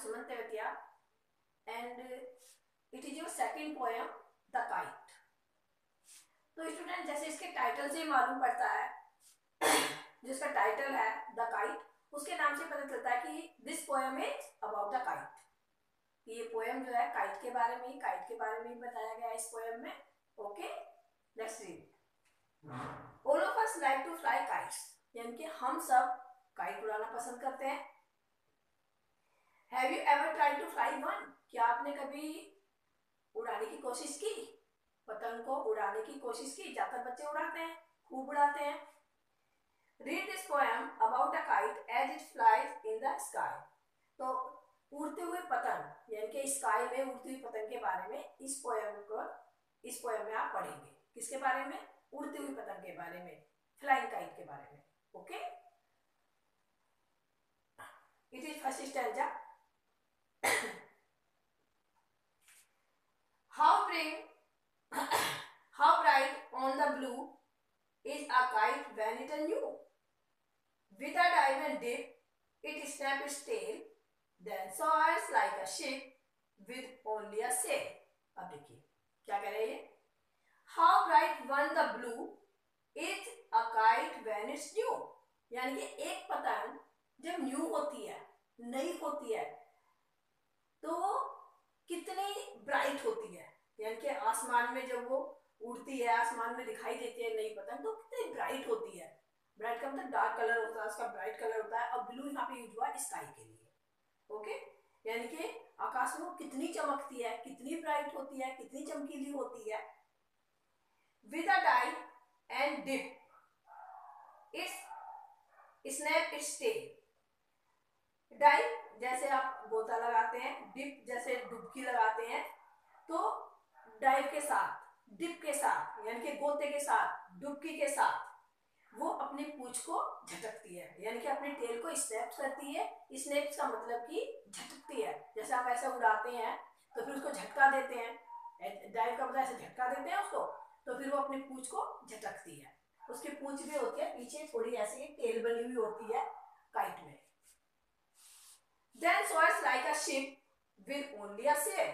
Suman Tevatia and it is your second poem, The Kite. तो student जैसे इसके title से मालूम पड़ता है जिसका टाइटल है द काइट, उसके नाम से पता चलता है कि this poem is about the kite. ये पोएम जो है काइट के बारे में ही बताया गया है इस पोएम में। Okay, let's read. All of us like to fly kites, यानी कि हम सब काइट उड़ाना पसंद करते हैं। Have you ever tried to fly one, क्या आपने कभी उड़ाने की कोशिश की, पतंग को उड़ाने की कोशिश की? ज्यादातर बच्चे उड़ाते हैं, खूब उड़ाते हैं। Read this poem about a kite as it flies in the sky. तो उड़ते हुए पतंग यानी कि स्काई में उड़ती हुई पतंग के बारे में इस पोएम में आप पढ़ेंगे। किसके बारे में? उड़ती हुई पतंग के बारे में, फ्लाइंग काइट के बारे में। Okay, it is first stanza. How bright on the blue is a kite when it is new. With a dive and dip, it snaps its tail, then soars like a ship with only a sail. अब देखिए क्या कह रहे हैं। How bright on the blue is a kite when it's new. यानी कि एक पतंग जब न्यू होती है, नई होती है, तो कितनी ब्राइट होती है, यानी कि आसमान में जब वो उड़ती है, आसमान में दिखाई देती है नई पतंग, तो कितनी ब्राइट होती है। ब्राइट का मतलब डार्क कलर होता है, उसका ब्राइट कलर होता है। और ब्लू यहाँ पे यूज हुआ स्काई के लिए। ओके, यानी कि आकाश में वो कितनी चमकती है, कितनी ब्राइट होती है, कितनी चमकीली होती है। With a dive and dip its snap its tail. Dive जैसे आप गोता लगाते हैं, डिप जैसे डुबकी लगाते हैं, तो डाइव के साथ, डिप के साथ, यानी कि गोते के साथ, डुबकी के साथ वो अपनी पूंछ को झटकती है, यानी कि अपनी टेल को स्नैप करती है। स्नैप का मतलब कि झटकती है। जैसे आप ऐसे उड़ाते हैं तो फिर उसको झटका देते हैं, डाइव का मतलब ऐसे झटका देते हैं उसको, तो फिर वो अपनी पूंछ को झटकती है। उसकी पूंछ भी होती है पीछे, थोड़ी ऐसी टेल बनी हुई होती है काइट में। Then soars like a ship with only a sail.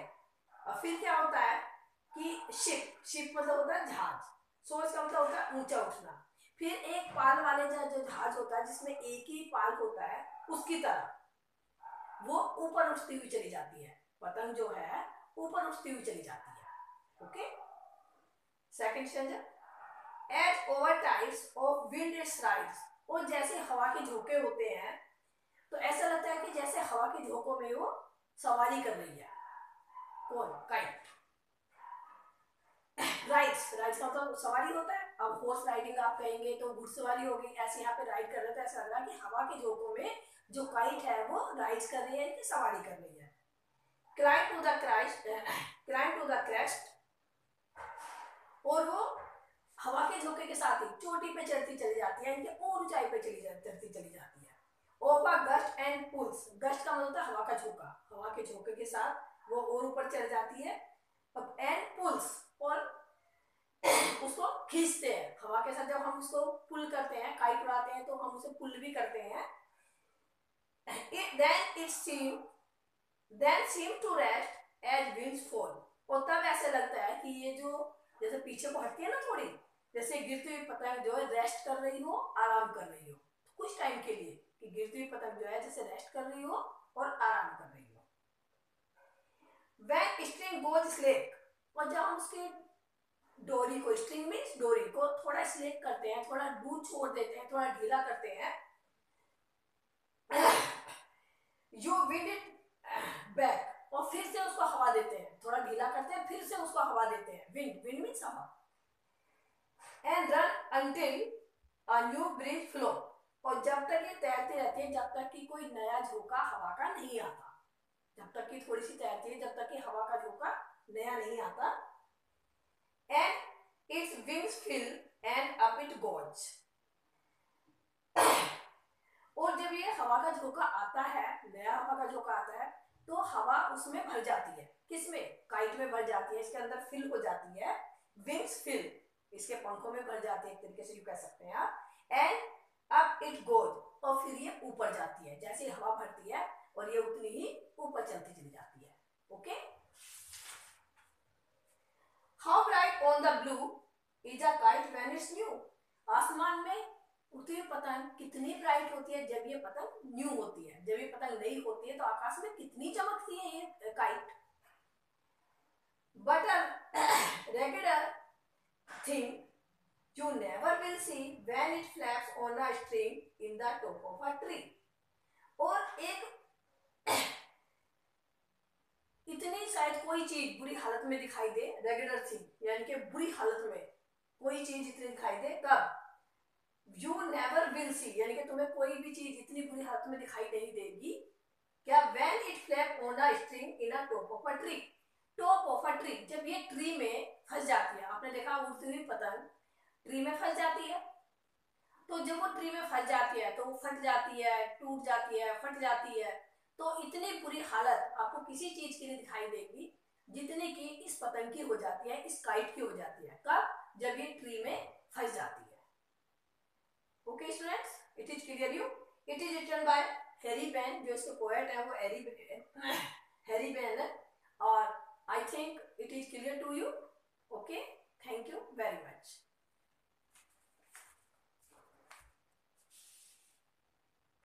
और फिर क्या होता है कि शिप मतलब होता है जहाज, सोर्स का मतलब होता है ऊंचा उठना। फिर एक पाल वाले जो जहाज होता है जिसमें एक ही पाल होता है, उसकी तरह वो ऊपर उठती हुई चली जाती है। पतंग जो है ऊपर उठती हुई चली जाती है। Okay, second stanza. As over tides of wind its rides. और जैसे हवा के झोंके होते हैं तो ऐसा लगता है कि जैसे हवा के झोंकों में वो सवारी कर रही है। कौन? काइट। राइड्स का मतलब सवारी होता है। अब हॉर्स राइडिंग आप कहेंगे तो घुड़सवारी होगी। ऐसे यहाँ पे राइड कर रहे थे, ऐसा लग रहा है कि हवा के झोंकों में जो काइट है वो राइड कर रही है कि सवारी कर रही है। क्लाइंब टू द क्रेस्ट, और वो हवा के झोंके के साथ ही चोटी पे चढ़ती चली जाती है, यानी और ऊंचाई पे चढ़ती चली जाती है। ओपा गस्ट एंड पुल्स। गस्ट का मतलब होता है हवा का झोंका, हवा के झोंके के साथ वो और ऊपर चढ़ जाती है। अब एंड पुल्स, और उसको खींचते हैं हवा के साथ। जब हम उसको पुल करते हैं, काइट उड़ाते हैं, तो हम उसे पुल भी करते हैं। then seem to rest as winds fall. और तब ऐसे लगता है कि ये जो जैसे पीछे को हटती है ना थोड़ी, जैसे गिरती हुई पतंग जो है रेस्ट कर रही हो, आराम कर रही हो कुछ टाइम के लिए, कि गिरती हुई पतंग जो है जैसे रेस्ट कर रही हो और आराम कर रही हो। when string goes slack, और जब हम उसकी डोरी को, स्ट्रिंग मींस डोरी को थोड़ा स्लेक करते हैं, थोड़ा दूर छोड़ देते हैं, थोड़ा ढीला करते हैं, यू विंड इट बैक, और फिर से उसको हवा देते हैं, थोड़ा ढीला करते हैं, फिर से उसको हवा देते हैं। विंड मींस हवा। And run until a new breeze flow, और जब तक ये तैरती रहती है, जब तक कि कोई नया झोंका हवा का नहीं आता, जब तक कि थोड़ी सी तैरती है, जब तक कि हवा का झोंका नया नहीं आता। and its wings fill and up it goes. और जब ये हवा का झोंका आता है, नया हवा का झोंका आता है, तो हवा उसमें भर जाती है। किसमें? काइट में भर जाती है, इसके अंदर फिल हो जाती है। विंग्स फिल, इसके पंखों में भर जाती है, एक तरीके से यू कह सकते हैं आप। एंड अप इट गोज, और फिर ये ऊपर जाती है। जैसे हवा भरती है और ये उतनी ही ऊपर चलती चली जाती है। Okay, how bright on the blue is a kite when it's new. आसमान में उड़ती हुई पतंग कितनी ब्राइट होती है जब ये पतंग न्यू होती है, जब ये पतंग नई होती है तो आकाश में कितनी चमकती है ये kite. But a regular thing you never will see when it flaps on a string in the top of a tree। और एक इतनी शायद कोई चीज बुरी हालत में दिखाई दे, रेगुलर थिंग यानी कि बुरी हालत में कोई चीज इतनी दिखाई दे, तब यू नेवर विल सी यानी कि तुम्हें कोई भी चीज इतनी बुरी हालत में दिखाई नहीं देगी क्या, when it flap on a string in a top of a tree. Top of a tree, जब ये ट्री में फंस जाती है, आपने देखा उड़ती हुई पतंग ट्री में फंस जाती है, तो जब वो ट्री में फंस जाती है तो वो फट जाती है, टूट जाती है, फट जाती है, तो इतनी बुरी हालत आपको किसी चीज की नहीं दिखाई देगी जितनी की इस पतंग की हो जाती है, इस काइट की हो जाती है। कब? जब ये ट्री में फंस जाती है। Okay students, it is clear you. It is written by Harry Behn, जो इसके पोएट है वो हैरी बेन है, और I think it is clear to you. Okay, thank you very much.